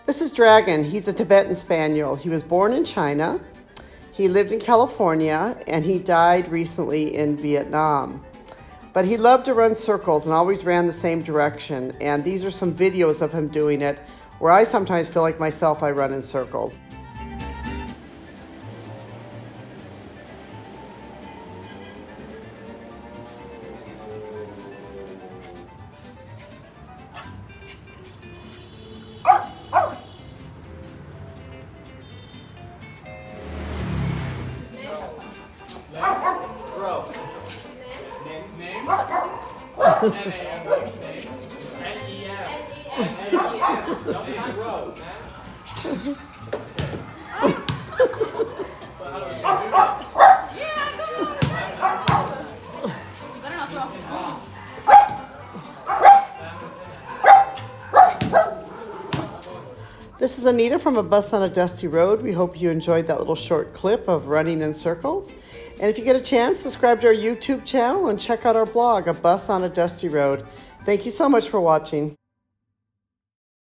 This is Dragon. He's a Tibetan Spaniel. He was born in China. He lived in California and he died recently in Vietnam. But he loved to run circles and always ran the same direction. And these are some videos of him doing it where I sometimes feel like myself, I run in circles. This is Anita from A Bus on a Dusty Road. We hope you enjoyed that little short clip of running in circles. And if you get a chance, subscribe to our YouTube channel and check out our blog, A Bus on a Dusty Road. Thank you so much for watching.